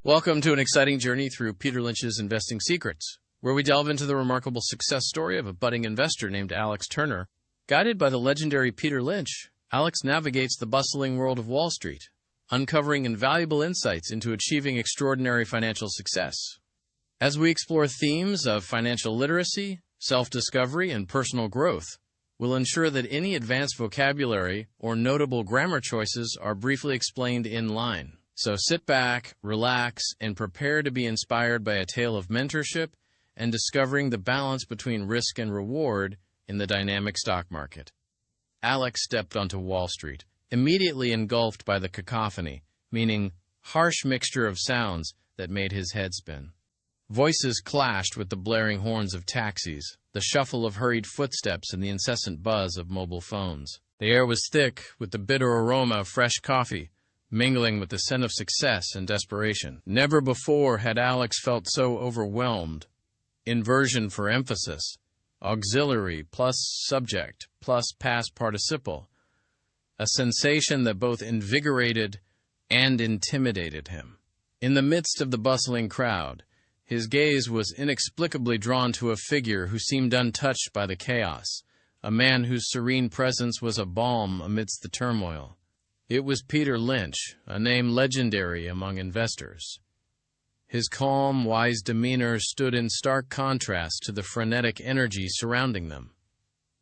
Welcome to an exciting journey through Peter Lynch's Investing Secrets, where we delve into the remarkable success story of a budding investor named Alex Turner. Guided by the legendary Peter Lynch, Alex navigates the bustling world of Wall Street, uncovering invaluable insights into achieving extraordinary financial success. As we explore themes of financial literacy, self-discovery, and personal growth, we'll ensure that any advanced vocabulary or notable grammar choices are briefly explained in line. So sit back, relax, and prepare to be inspired by a tale of mentorship and discovering the balance between risk and reward in the dynamic stock market. Alex stepped onto Wall Street, immediately engulfed by the cacophony, meaning harsh mixture of sounds that made his head spin. Voices clashed with the blaring horns of taxis, the shuffle of hurried footsteps, and the incessant buzz of mobile phones. The air was thick with the bitter aroma of fresh coffee, mingling with the scent of success and desperation. Never before had Alex felt so overwhelmed. Inversion for emphasis, auxiliary plus subject plus past participle, a sensation that both invigorated and intimidated him. In the midst of the bustling crowd, his gaze was inexplicably drawn to a figure who seemed untouched by the chaos, a man whose serene presence was a balm amidst the turmoil. It was Peter Lynch, a name legendary among investors. His calm, wise demeanor stood in stark contrast to the frenetic energy surrounding them.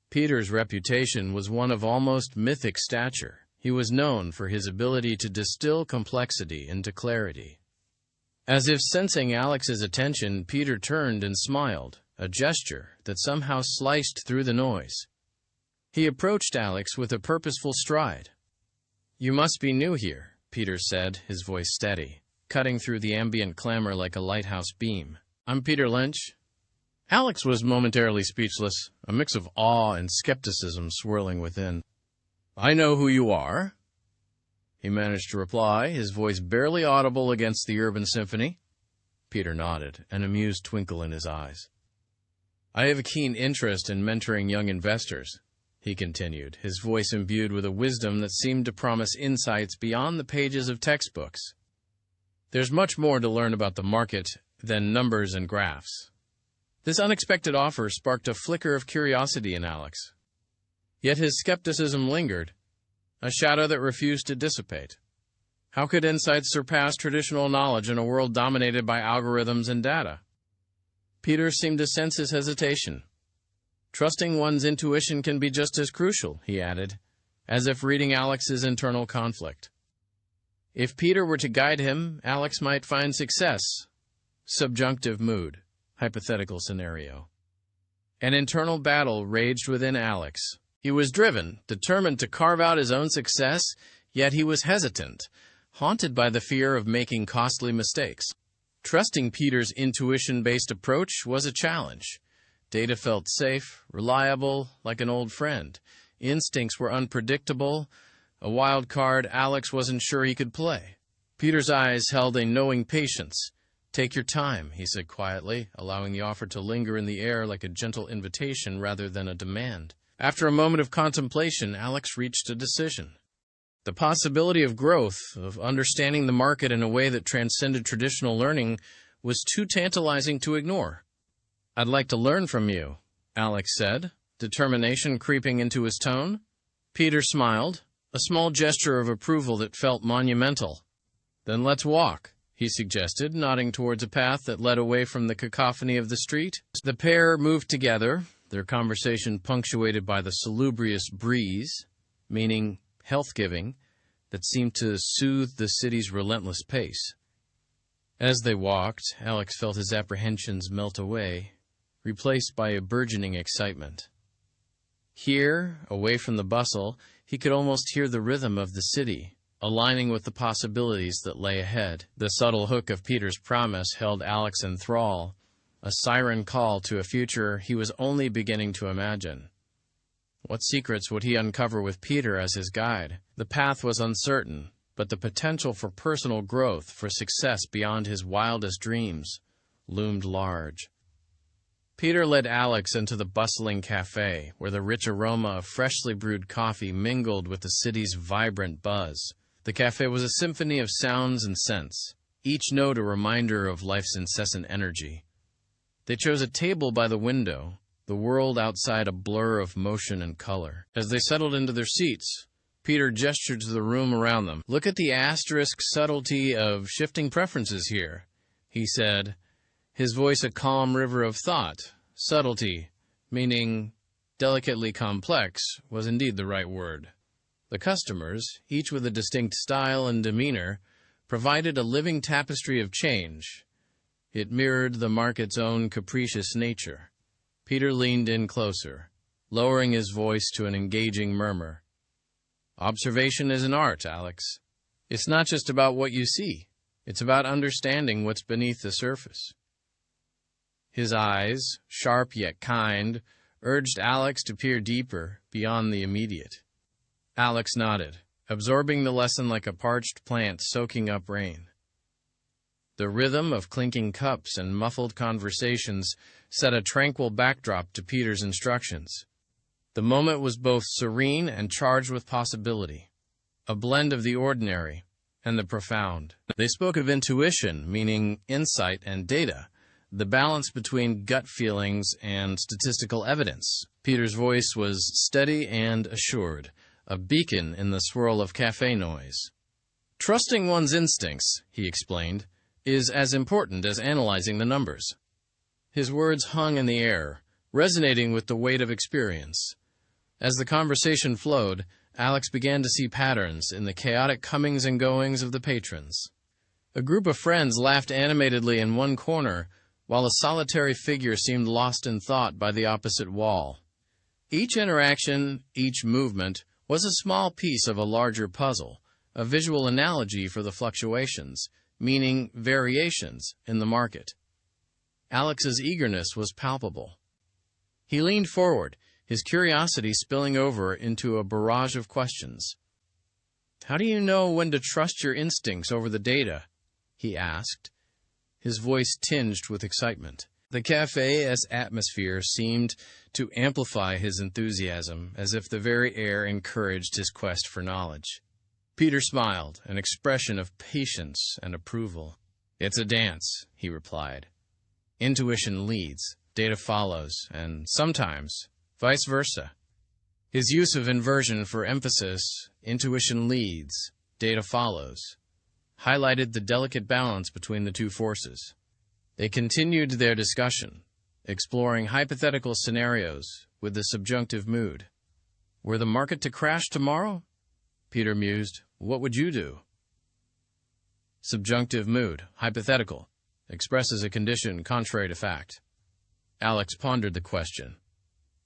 Peter's reputation was one of almost mythic stature. He was known for his ability to distill complexity into clarity. As if sensing Alex's attention, Peter turned and smiled, a gesture that somehow sliced through the noise. He approached Alex with a purposeful stride. "You must be new here," Peter said, his voice steady, cutting through the ambient clamor like a lighthouse beam. "I'm Peter Lynch." Alex was momentarily speechless, a mix of awe and skepticism swirling within. "I know who you are," he managed to reply, his voice barely audible against the urban symphony. Peter nodded, an amused twinkle in his eyes. "I have a keen interest in mentoring young investors," he continued, his voice imbued with a wisdom that seemed to promise insights beyond the pages of textbooks. "There's much more to learn about the market than numbers and graphs." This unexpected offer sparked a flicker of curiosity in Alex. Yet his skepticism lingered, a shadow that refused to dissipate. How could insights surpass traditional knowledge in a world dominated by algorithms and data? Peter seemed to sense his hesitation. "Trusting one's intuition can be just as crucial," he added, as if reading Alex's internal conflict. If Peter were to guide him, Alex might find success. Subjunctive mood, hypothetical scenario. An internal battle raged within Alex. He was driven, determined to carve out his own success, yet he was hesitant, haunted by the fear of making costly mistakes. Trusting Peter's intuition-based approach was a challenge. Data felt safe, reliable, like an old friend. Instincts were unpredictable, a wild card Alex wasn't sure he could play. Peter's eyes held a knowing patience. "Take your time," he said quietly, allowing the offer to linger in the air like a gentle invitation rather than a demand. After a moment of contemplation, Alex reached a decision. The possibility of growth, of understanding the market in a way that transcended traditional learning, was too tantalizing to ignore. "I'd like to learn from you," Alex said, determination creeping into his tone. Peter smiled, a small gesture of approval that felt monumental. "Then let's walk," he suggested, nodding towards a path that led away from the cacophony of the street. The pair moved together, their conversation punctuated by the salubrious breeze, meaning health-giving, that seemed to soothe the city's relentless pace. As they walked, Alex felt his apprehensions melt away, replaced by a burgeoning excitement. Here, away from the bustle, he could almost hear the rhythm of the city, aligning with the possibilities that lay ahead. The subtle hook of Peter's promise held Alex in thrall, a siren call to a future he was only beginning to imagine. What secrets would he uncover with Peter as his guide? The path was uncertain, but the potential for personal growth, for success beyond his wildest dreams, loomed large. Peter led Alex into the bustling cafe, where the rich aroma of freshly brewed coffee mingled with the city's vibrant buzz. The cafe was a symphony of sounds and scents. each note a reminder of life's incessant energy. They chose a table by the window, the world outside a blur of motion and color. As they settled into their seats, Peter gestured to the room around them. "Look at the asterisk subtlety of shifting preferences here," he said, his voice a calm river of thought. Subtlety, meaning delicately complex, was indeed the right word. The customers, each with a distinct style and demeanor, provided a living tapestry of change. It mirrored the market's own capricious nature. Peter leaned in closer, lowering his voice to an engaging murmur. "Observation is an art, Alex. It's not just about what you see. It's about understanding what's beneath the surface." His eyes, sharp yet kind, urged Alex to peer deeper, beyond the immediate. Alex nodded, absorbing the lesson like a parched plant soaking up rain. The rhythm of clinking cups and muffled conversations set a tranquil backdrop to Peter's instructions. The moment was both serene and charged with possibility, a blend of the ordinary and the profound. They spoke of intuition, meaning insight and data, the balance between gut feelings and statistical evidence. Peter's voice was steady and assured, a beacon in the swirl of cafe noise. "Trusting one's instincts," he explained, "is as important as analyzing the numbers." His words hung in the air, resonating with the weight of experience. As the conversation flowed, Alex began to see patterns in the chaotic comings and goings of the patrons. A group of friends laughed animatedly in one corner, while a solitary figure seemed lost in thought by the opposite wall. Each interaction, each movement, was a small piece of a larger puzzle, a visual analogy for the fluctuations, meaning variations, in the market. Alex's eagerness was palpable. He leaned forward, his curiosity spilling over into a barrage of questions. "How do you know when to trust your instincts over the data?" he asked, his voice tinged with excitement. The cafe's atmosphere seemed to amplify his enthusiasm, as if the very air encouraged his quest for knowledge. Peter smiled, an expression of patience and approval. "It's a dance," he replied. "Intuition leads, data follows, and sometimes vice versa." His use of inversion for emphasis, "intuition leads, data follows," highlighted the delicate balance between the two forces. They continued their discussion, exploring hypothetical scenarios with the subjunctive mood. "Were the market to crash tomorrow?" Peter mused. "What would you do?" Subjunctive mood, hypothetical, expresses a condition contrary to fact. Alex pondered the question,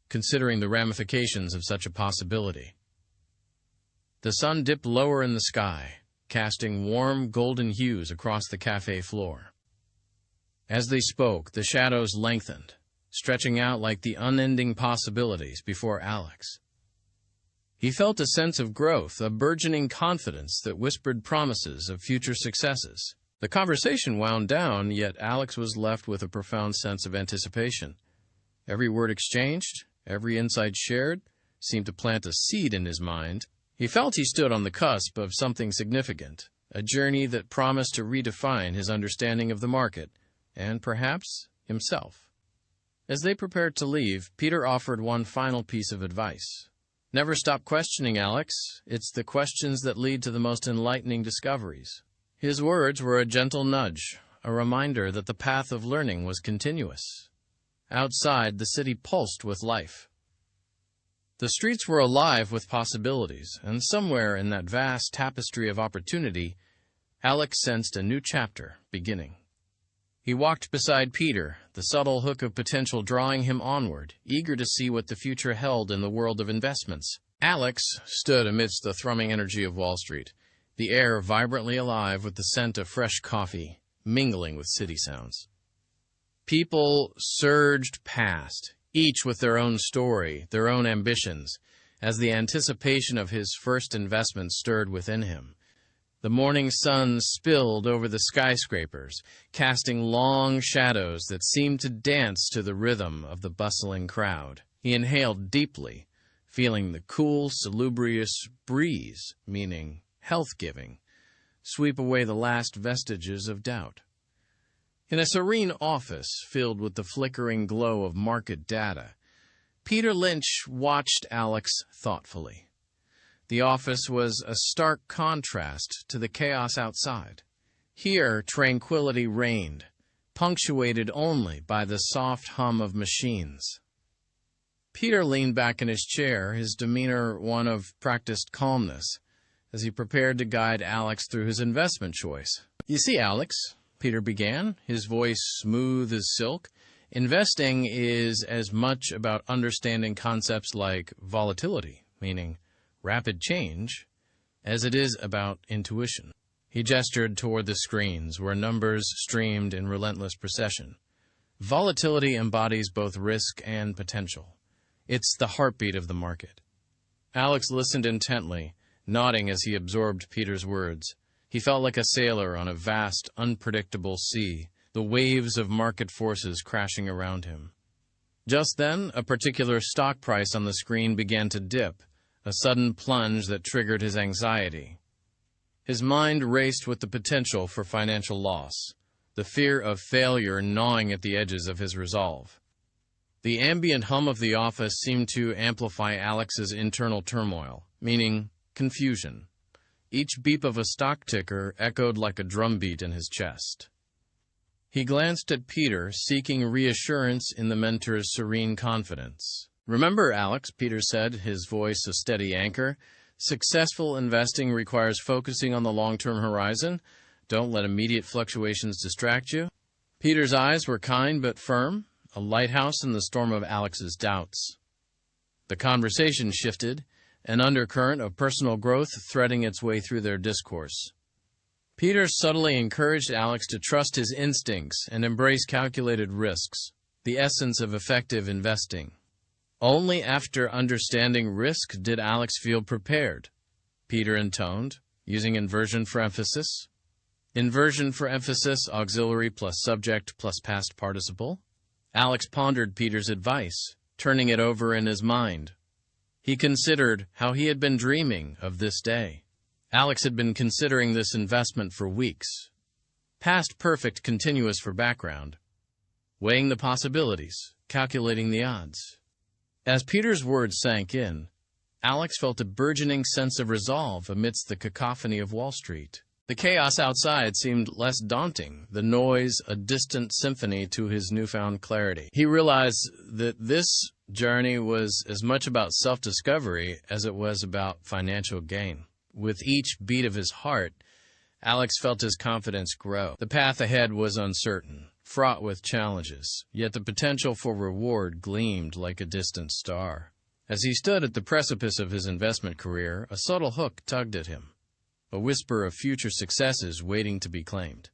considering the ramifications of such a possibility. The sun dipped lower in the sky, casting warm golden hues across the cafe floor. As they spoke, the shadows lengthened, stretching out like the unending possibilities before Alex. He felt a sense of growth, a burgeoning confidence that whispered promises of future successes. The conversation wound down, yet Alex was left with a profound sense of anticipation. Every word exchanged, every insight shared, seemed to plant a seed in his mind. He felt he stood on the cusp of something significant, a journey that promised to redefine his understanding of the market, and perhaps himself. As they prepared to leave, Peter offered one final piece of advice. "Never stop questioning, Alex. It's the questions that lead to the most enlightening discoveries." His words were a gentle nudge, a reminder that the path of learning was continuous. Outside, the city pulsed with life. The streets were alive with possibilities, and somewhere in that vast tapestry of opportunity, Alex sensed a new chapter beginning. He walked beside Peter, the subtle hook of potential drawing him onward, eager to see what the future held in the world of investments. Alex stood amidst the thrumming energy of Wall Street, the air vibrantly alive with the scent of fresh coffee, mingling with city sounds. People surged past, each with their own story, their own ambitions, as the anticipation of his first investment stirred within him. The morning sun spilled over the skyscrapers, casting long shadows that seemed to dance to the rhythm of the bustling crowd. He inhaled deeply, feeling the cool, salubrious breeze, meaning health-giving, sweep away the last vestiges of doubt. In a serene office filled with the flickering glow of market data, Peter Lynch watched Alex thoughtfully. The office was a stark contrast to the chaos outside. Here, tranquility reigned, punctuated only by the soft hum of machines. Peter leaned back in his chair, his demeanor one of practiced calmness, as he prepared to guide Alex through his investment choice. "You see, Alex," Peter began, his voice smooth as silk, "investing is as much about understanding concepts like volatility, meaning rapid change, as it is about intuition." He gestured toward the screens, where numbers streamed in relentless procession. Volatility embodies both risk and potential. It's the heartbeat of the market. Alex listened intently, nodding as he absorbed Peter's words. He felt like a sailor on a vast, unpredictable sea, the waves of market forces crashing around him. Just then, a particular stock price on the screen began to dip, a sudden plunge that triggered his anxiety. His mind raced with the potential for financial loss, the fear of failure gnawing at the edges of his resolve. The ambient hum of the office seemed to amplify Alex's internal turmoil, meaning confusion. Each beep of a stock ticker echoed like a drumbeat in his chest. He glanced at Peter, seeking reassurance in the mentor's serene confidence. "Remember, Alex," Peter said, his voice a steady anchor, "successful investing requires focusing on the long-term horizon. Don't let immediate fluctuations distract you." Peter's eyes were kind but firm, a lighthouse in the storm of Alex's doubts. The conversation shifted, an undercurrent of personal growth threading its way through their discourse. Peter subtly encouraged Alex to trust his instincts and embrace calculated risks, the essence of effective investing. Only after understanding risk did Alex feel prepared. Peter intoned, using inversion for emphasis. Inversion for emphasis, auxiliary plus subject plus past participle. Alex pondered Peter's advice, turning it over in his mind. He considered how he had been dreaming of this day. Alex had been considering this investment for weeks. Past perfect continuous for background. Weighing the possibilities, calculating the odds. As Peter's words sank in, Alex felt a burgeoning sense of resolve amidst the cacophony of Wall Street. The chaos outside seemed less daunting, the noise a distant symphony to his newfound clarity. He realized that this journey was as much about self-discovery as it was about financial gain. With each beat of his heart, Alex felt his confidence grow. The path ahead was uncertain, fraught with challenges, yet the potential for reward gleamed like a distant star. As he stood at the precipice of his investment career, a subtle hook tugged at him, a whisper of future successes waiting to be claimed.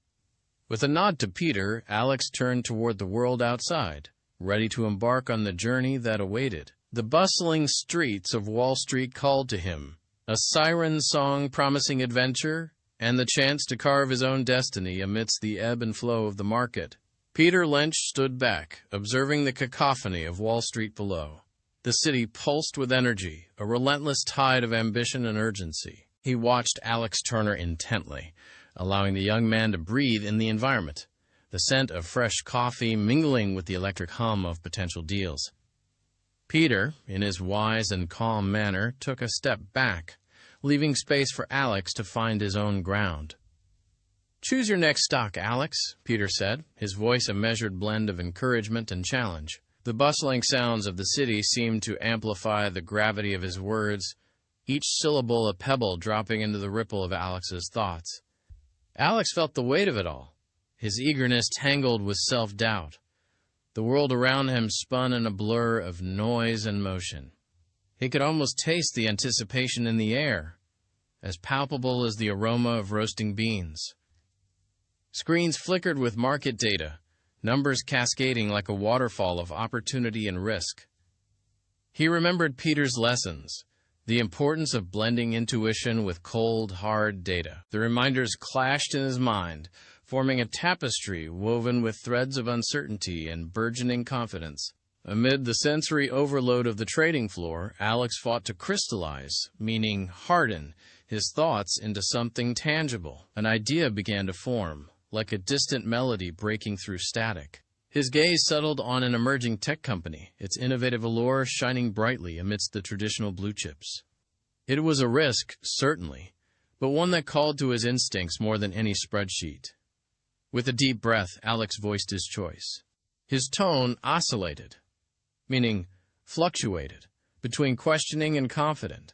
With a nod to Peter, Alex turned toward the world outside, ready to embark on the journey that awaited. The bustling streets of Wall Street called to him, a siren song promising adventure and the chance to carve his own destiny amidst the ebb and flow of the market. Peter Lynch stood back, observing the cacophony of Wall Street below. The city pulsed with energy, a relentless tide of ambition and urgency. He watched Alex Turner intently, allowing the young man to breathe in the environment, the scent of fresh coffee mingling with the electric hum of potential deals. Peter, in his wise and calm manner, took a step back, leaving space for Alex to find his own ground. "Choose your next stock, Alex," Peter said, his voice a measured blend of encouragement and challenge. The bustling sounds of the city seemed to amplify the gravity of his words, each syllable a pebble dropping into the ripple of Alex's thoughts. Alex felt the weight of it all, his eagerness tangled with self-doubt. The world around him spun in a blur of noise and motion. He could almost taste the anticipation in the air, as palpable as the aroma of roasting beans. Screens flickered with market data, numbers cascading like a waterfall of opportunity and risk. He remembered Peter's lessons, the importance of blending intuition with cold, hard data. The reminders clashed in his mind, forming a tapestry woven with threads of uncertainty and burgeoning confidence. Amid the sensory overload of the trading floor, Alex fought to crystallize, meaning harden, his thoughts into something tangible. An idea began to form, like a distant melody breaking through static. His gaze settled on an emerging tech company, its innovative allure shining brightly amidst the traditional blue chips. It was a risk, certainly, but one that called to his instincts more than any spreadsheet. With a deep breath, Alex voiced his choice. His tone oscillated, meaning fluctuated, between questioning and confident,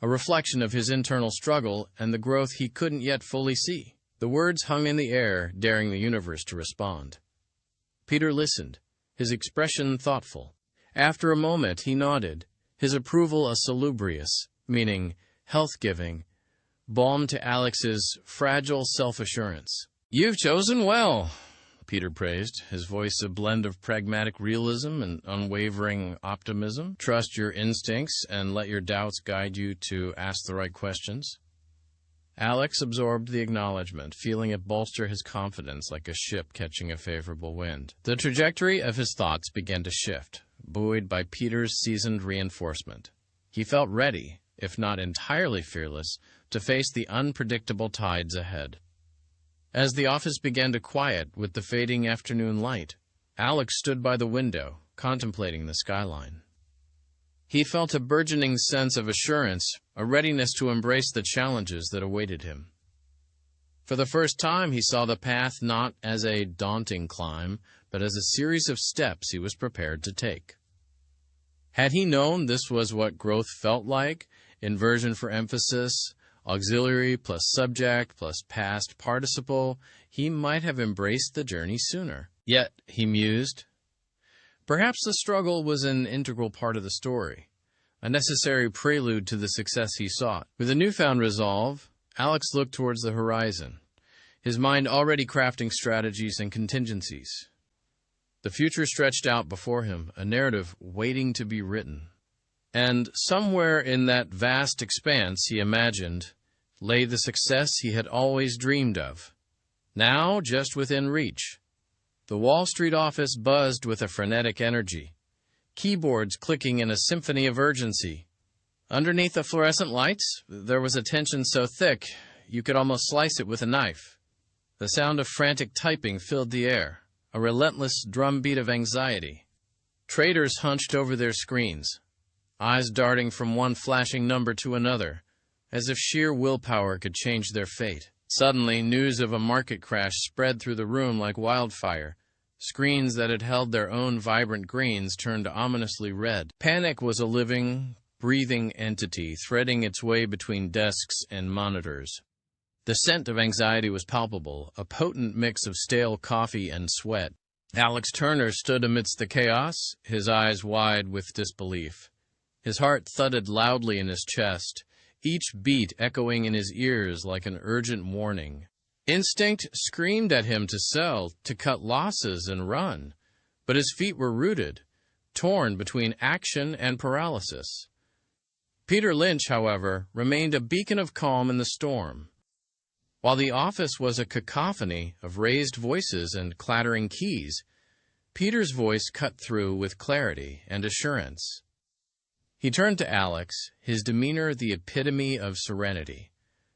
a reflection of his internal struggle and the growth he couldn't yet fully see. The words hung in the air, daring the universe to respond. Peter listened, his expression thoughtful. After a moment, he nodded, his approval a salubrious, meaning health-giving, balm to Alex's fragile self-assurance. "You've chosen well," Peter praised, his voice a blend of pragmatic realism and unwavering optimism. "Trust your instincts and let your doubts guide you to ask the right questions." Alex absorbed the acknowledgement, feeling it bolster his confidence like a ship catching a favorable wind. The trajectory of his thoughts began to shift, buoyed by Peter's seasoned reinforcement. He felt ready, if not entirely fearless, to face the unpredictable tides ahead. As the office began to quiet with the fading afternoon light, Alex stood by the window, contemplating the skyline. He felt a burgeoning sense of assurance, a readiness to embrace the challenges that awaited him. For the first time, he saw the path not as a daunting climb, but as a series of steps he was prepared to take. Had he known this was what growth felt like, inversion for emphasis, auxiliary plus subject plus past participle, he might have embraced the journey sooner. Yet, he mused, perhaps the struggle was an integral part of the story, a necessary prelude to the success he sought. With a newfound resolve, Alex looked towards the horizon, his mind already crafting strategies and contingencies. The future stretched out before him, a narrative waiting to be written. And somewhere in that vast expanse, he imagined, lay the success he had always dreamed of, now just within reach. The Wall Street office buzzed with a frenetic energy, keyboards clicking in a symphony of urgency. Underneath the fluorescent lights, there was a tension so thick you could almost slice it with a knife. The sound of frantic typing filled the air, a relentless drumbeat of anxiety. Traders hunched over their screens, eyes darting from one flashing number to another, as if sheer willpower could change their fate. Suddenly, news of a market crash spread through the room like wildfire. Screens that had held their own vibrant greens turned ominously red. Panic was a living, breathing entity threading its way between desks and monitors. The scent of anxiety was palpable, a potent mix of stale coffee and sweat. Alex Turner stood amidst the chaos, his eyes wide with disbelief. His heart thudded loudly in his chest, each beat echoing in his ears like an urgent warning. Instinct screamed at him to sell, to cut losses and run, but his feet were rooted, torn between action and paralysis. Peter Lynch, however, remained a beacon of calm in the storm. While the office was a cacophony of raised voices and clattering keys, Peter's voice cut through with clarity and assurance. He turned to Alex, his demeanor the epitome of serenity.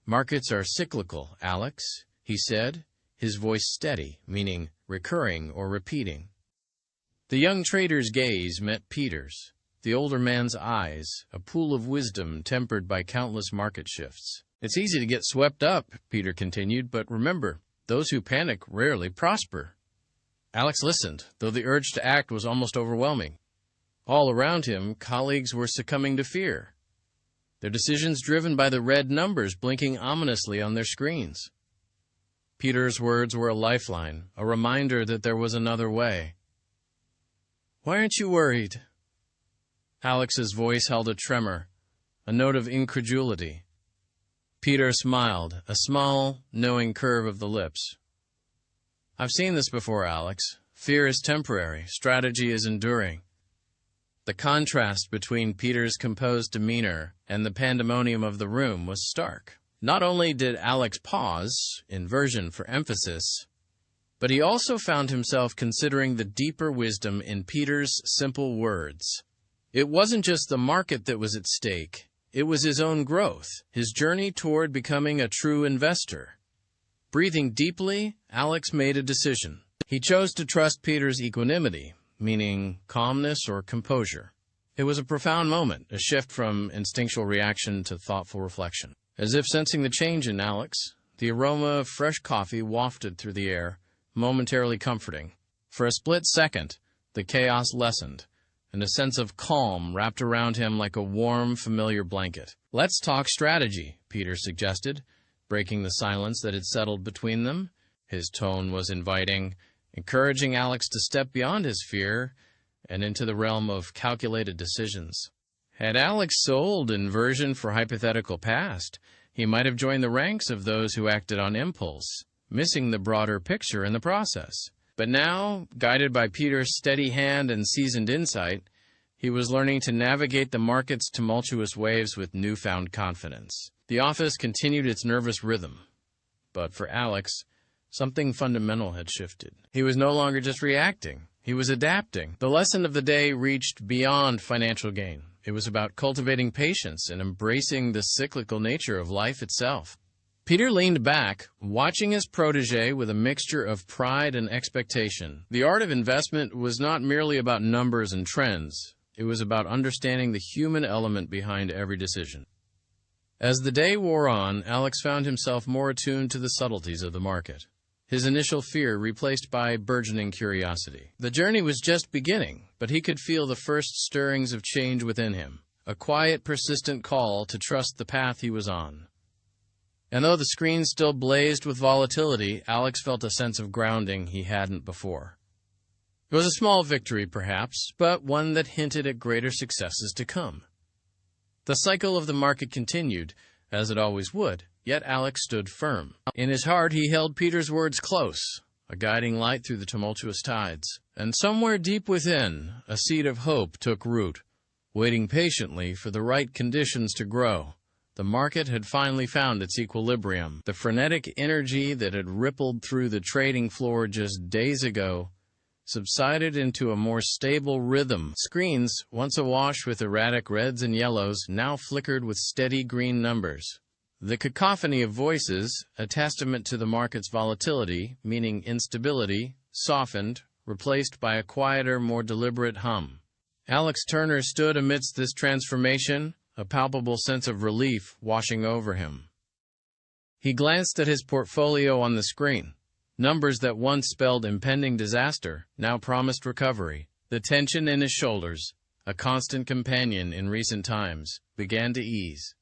"Markets are cyclical, Alex," he said, his voice steady, meaning recurring or repeating. The young trader's gaze met Peter's, the older man's eyes, a pool of wisdom tempered by countless market shifts. "It's easy to get swept up," Peter continued, "but remember, those who panic rarely prosper." Alex listened, though the urge to act was almost overwhelming. All around him, colleagues were succumbing to fear, their decisions driven by the red numbers blinking ominously on their screens. Peter's words were a lifeline, a reminder that there was another way. "Why aren't you worried?" Alex's voice held a tremor, a note of incredulity. Peter smiled, a small, knowing curve of the lips. "I've seen this before, Alex. Fear is temporary, strategy is enduring." The contrast between Peter's composed demeanor and the pandemonium of the room was stark. Not only did Alex pause, inversion for emphasis, but he also found himself considering the deeper wisdom in Peter's simple words. It wasn't just the market that was at stake. It was his own growth, his journey toward becoming a true investor. Breathing deeply, Alex made a decision. He chose to trust Peter's equanimity, meaning calmness or composure. It was a profound moment, a shift from instinctual reaction to thoughtful reflection. As if sensing the change in Alex, the aroma of fresh coffee wafted through the air, momentarily comforting. For a split second, the chaos lessened, and a sense of calm wrapped around him like a warm, familiar blanket. "Let's talk strategy," Peter suggested, breaking the silence that had settled between them. His tone was inviting, encouraging Alex to step beyond his fear and into the realm of calculated decisions. Had Alex sold inversion for hypothetical past, he might have joined the ranks of those who acted on impulse, missing the broader picture in the process. But now, guided by Peter's steady hand and seasoned insight, he was learning to navigate the market's tumultuous waves with newfound confidence. The office continued its nervous rhythm. But for Alex, something fundamental had shifted. He was no longer just reacting. He was adapting. The lesson of the day reached beyond financial gain. It was about cultivating patience and embracing the cyclical nature of life itself. Peter leaned back, watching his protege with a mixture of pride and expectation. The art of investment was not merely about numbers and trends. It was about understanding the human element behind every decision. As the day wore on, Alex found himself more attuned to the subtleties of the market, his initial fear replaced by burgeoning curiosity. The journey was just beginning, but he could feel the first stirrings of change within him, a quiet, persistent call to trust the path he was on. And though the screen still blazed with volatility, Alex felt a sense of grounding he hadn't before. It was a small victory, perhaps, but one that hinted at greater successes to come. The cycle of the market continued, as it always would, yet Alex stood firm. In his heart he held Peter's words close, a guiding light through the tumultuous tides. And somewhere deep within, a seed of hope took root, waiting patiently for the right conditions to grow. The market had finally found its equilibrium. The frenetic energy that had rippled through the trading floor just days ago subsided into a more stable rhythm. Screens, once awash with erratic reds and yellows, now flickered with steady green numbers. The cacophony of voices, a testament to the market's volatility, meaning instability, softened, replaced by a quieter, more deliberate hum. Alex Turner stood amidst this transformation, a palpable sense of relief washing over him. He glanced at his portfolio on the screen. Numbers that once spelled impending disaster now promised recovery. The tension in his shoulders, a constant companion in recent times, began to ease.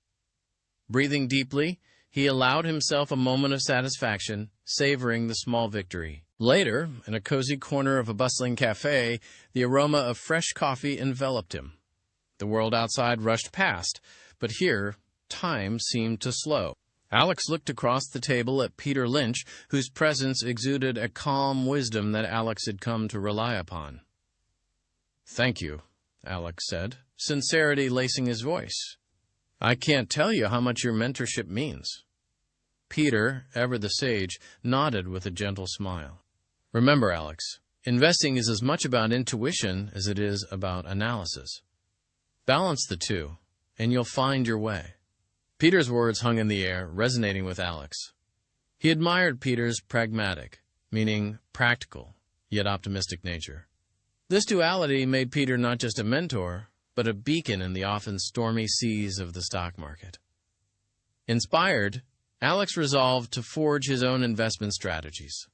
Breathing deeply, he allowed himself a moment of satisfaction, savoring the small victory. Later, in a cozy corner of a bustling cafe, the aroma of fresh coffee enveloped him. The world outside rushed past, but here, time seemed to slow. Alex looked across the table at Peter Lynch, whose presence exuded a calm wisdom that Alex had come to rely upon. "Thank you," Alex said, sincerity lacing his voice. "I can't tell you how much your mentorship means." Peter, ever the sage, nodded with a gentle smile. "Remember, Alex, investing is as much about intuition as it is about analysis. Balance the two, and you'll find your way." Peter's words hung in the air, resonating with Alex. He admired Peter's pragmatic, meaning practical, yet optimistic nature. This duality made Peter not just a mentor, but a beacon in the often stormy seas of the stock market. Inspired, Alex resolved to forge his own investment strategies.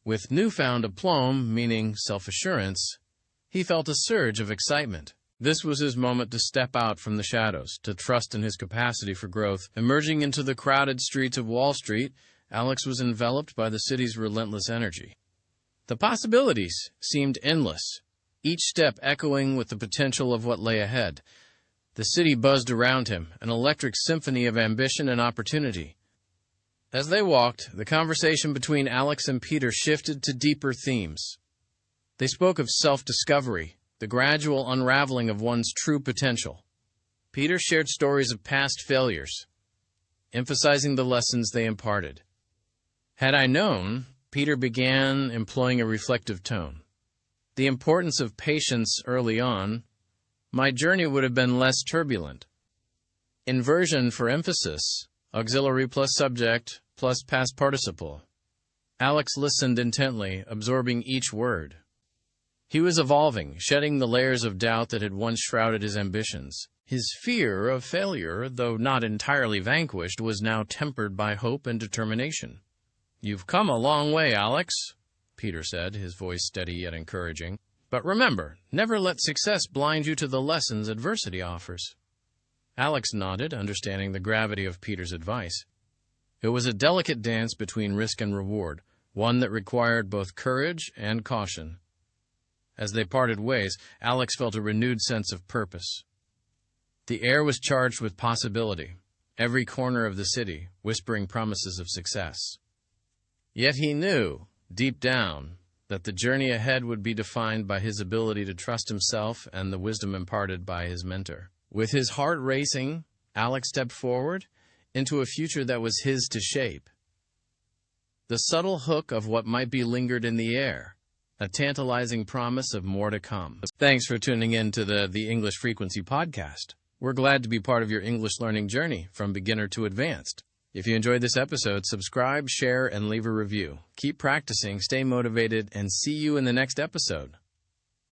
With newfound aplomb, meaning self-assurance, he felt a surge of excitement. This was his moment to step out from the shadows, to trust in his capacity for growth. Emerging into the crowded streets of Wall Street, Alex was enveloped by the city's relentless energy. The possibilities seemed endless, each step echoing with the potential of what lay ahead. The city buzzed around him, an electric symphony of ambition and opportunity. As they walked, the conversation between Alex and Peter shifted to deeper themes. They spoke of self-discovery, the gradual unraveling of one's true potential. Peter shared stories of past failures, emphasizing the lessons they imparted. Had I known, Peter began employing a reflective tone, the importance of patience early on, my journey would have been less turbulent. Inversion for emphasis. Auxiliary plus subject plus past participle. Alex listened intently, absorbing each word. He was evolving, shedding the layers of doubt that had once shrouded his ambitions. His fear of failure, though not entirely vanquished, was now tempered by hope and determination. "You've come a long way, Alex," Peter said, his voice steady yet encouraging. "But remember, never let success blind you to the lessons adversity offers." Alex nodded, understanding the gravity of Peter's advice. It was a delicate dance between risk and reward, one that required both courage and caution. As they parted ways, Alex felt a renewed sense of purpose. The air was charged with possibility, every corner of the city whispering promises of success. Yet he knew, deep down, that the journey ahead would be defined by his ability to trust himself and the wisdom imparted by his mentor. With his heart racing, Alex stepped forward into a future that was his to shape. The subtle hook of what might be lingered in the air, a tantalizing promise of more to come. Thanks for tuning in to the English Frequency Podcast. We're glad to be part of your English learning journey from beginner to advanced. If you enjoyed this episode, subscribe, share, and leave a review. Keep practicing, stay motivated, and see you in the next episode.